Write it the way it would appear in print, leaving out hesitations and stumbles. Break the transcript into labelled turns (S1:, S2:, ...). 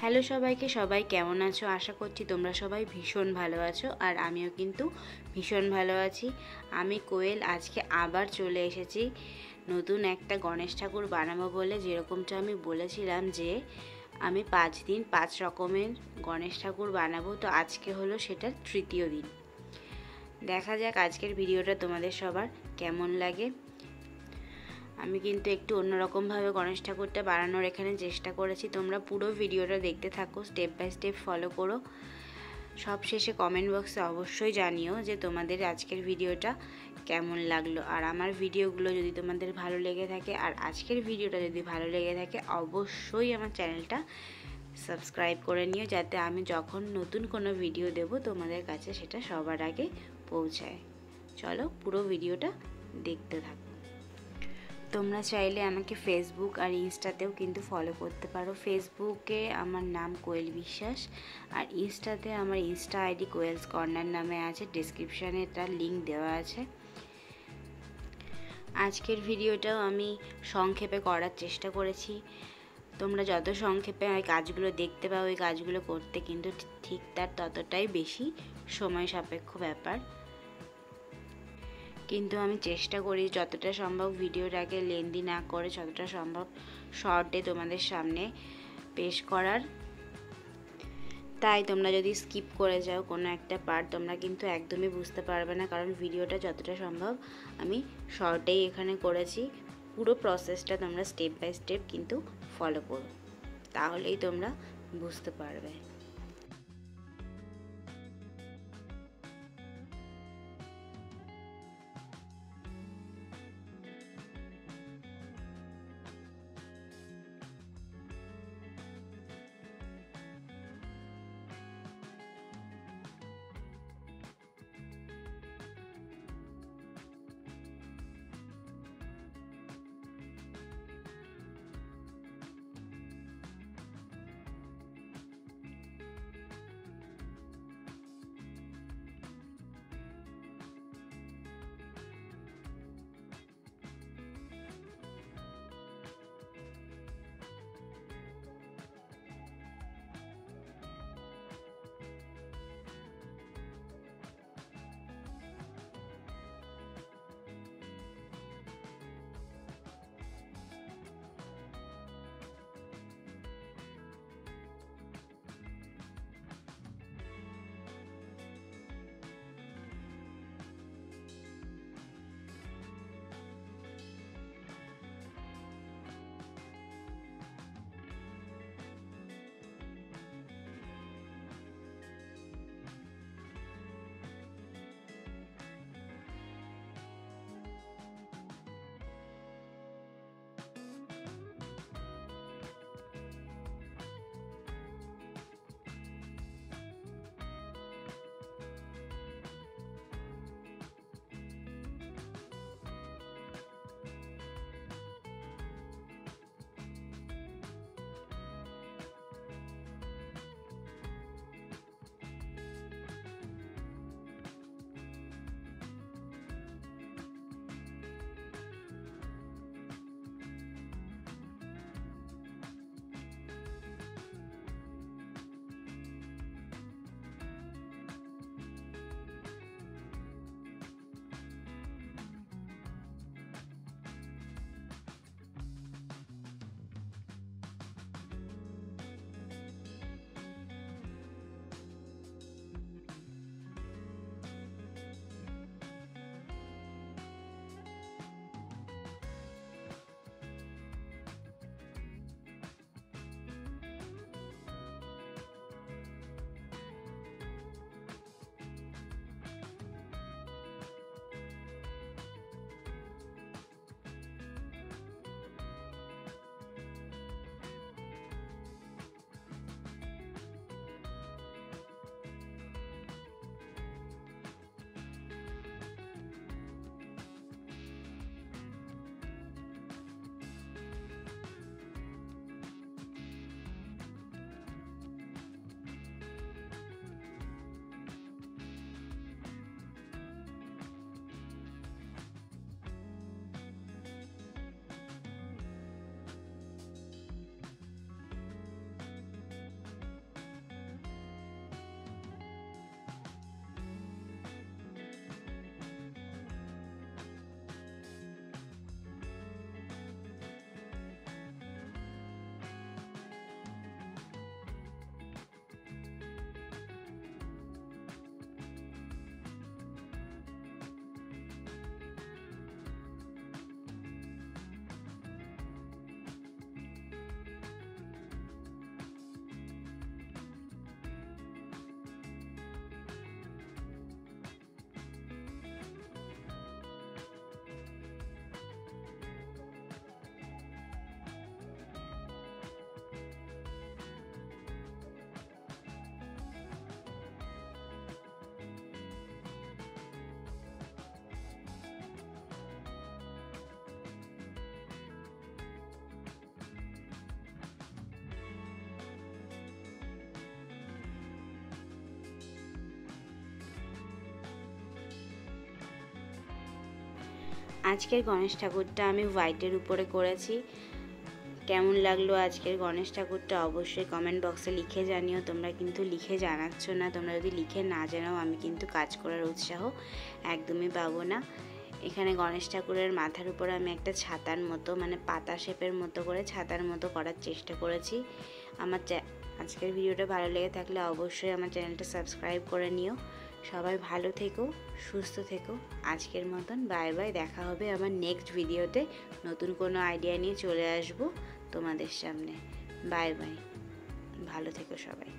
S1: Hello সবাইকে, সবাই কেমন আছো? আশা করছি তোমরা সবাই ভীষণ ভালো আছো, আর আমিও কিন্তু ভীষণ ভালো আছি। আমি কোয়েল আজকে আবার চলে এসেছি নতুন একটা গণেশ ঠাকুর বানাবো বলে। যেরকমটা আমি বলেছিলাম যে আমি 5 দিন 5 রকমের গণেশ ঠাকুর বানাবো, তো আজকে হলো সেটার তৃতীয় দিন। দেখা যাক আজকের ভিডিওটা তোমাদের সবার কেমন লাগে। আমি কিন্তু একটু অন্যরকমভাবে গণেশ ঠাকুরটা বানানোর এখানে চেষ্টা করেছি। তোমরা পুরো ভিডিওটা দেখতে থাকো, স্টেপ বাই স্টেপ ফলো করো। সব শেষে কমেন্ট বক্সে অবশ্যই জানিও যে তোমাদের আজকের ভিডিওটা কেমন লাগলো। আর আমার ভিডিওগুলো যদি তোমাদের ভালো লেগে থাকে আর আজকের ভিডিওটা যদি ভালো লেগে থাকে, অবশ্যই আমার চ্যানেলটা সাবস্ক্রাইব করে নিও, যাতে আমি যখন নতুন কোনো ভিডিও দেব তোমাদের কাছে সেটা সবার আগে পৌঁছায়। চলো পুরো ভিডিওটা দেখতে থাকো। তোমরা চাইলে আমাকে ফেসবুক আর ইনস্টাতেও কিন্তু ফলো করতে পারো। ফেসবুকে আমার নাম কোয়েল বিশ্বাস, আর ইনস্টাতে আমার ইনস্টা আইডি কোয়েলস কর্নার নামে আছে। ডিসক্রিপশানে তার লিঙ্ক দেওয়া আছে। আজকের ভিডিওটাও আমি সংক্ষেপে করার চেষ্টা করেছি। তোমরা যত সংক্ষেপে ওই কাজগুলো দেখতে পাও, ওই কাজগুলো করতে কিন্তু ঠিক তার ততটাই বেশি সময় সাপেক্ষ ব্যাপার। কিন্তু আমি চেষ্টা করি যতটা সম্ভব ভিডিওটাকে লেন্দি না করে যতটা সম্ভব শর্টে তোমাদের সামনে পেশ করার। তাই তোমরা যদি স্কিপ করে যাও কোনো একটা পার্ট, তোমরা কিন্তু একদমই বুঝতে পারবে না, কারণ ভিডিওটা যতটা সম্ভব আমি শর্টেই এখানে করেছি। পুরো প্রসেসটা তোমরা স্টেপ বাই স্টেপ কিন্তু ফলো করো, তাহলেই তোমরা বুঝতে পারবে। আজকের গণেশ ঠাকুরটা আমি হোয়াইটের উপরে করেছি। কেমন লাগলো আজকের গণেশ ঠাকুরটা অবশ্যই কমেন্ট বক্সে লিখে জানিও। তোমরা কিন্তু লিখে জানাচ্ছ না, তোমরা যদি লিখে না জানাও আমি কিন্তু কাজ করার উৎসাহ একদমই পাবো না। এখানে গণেশ ঠাকুরের মাথার উপরে আমি একটা ছাতার মতো মানে পাতা শেপের মতো করে ছাতার মতো করার চেষ্টা করেছি। আমার আজকের ভিডিওটা ভালো লেগে থাকলে অবশ্যই আমার চ্যানেলটা সাবস্ক্রাইব করে নিও। সবাই ভালো থেকো, সুস্থ থেকো। আজকের মতন বাই বাই। দেখা হবে আমার নেক্সট ভিডিওতে। নতুন কোনো আইডিয়া নিয়ে চলে আসবো তোমাদের সামনে। বাই বাই, ভালো থেকো সবাই।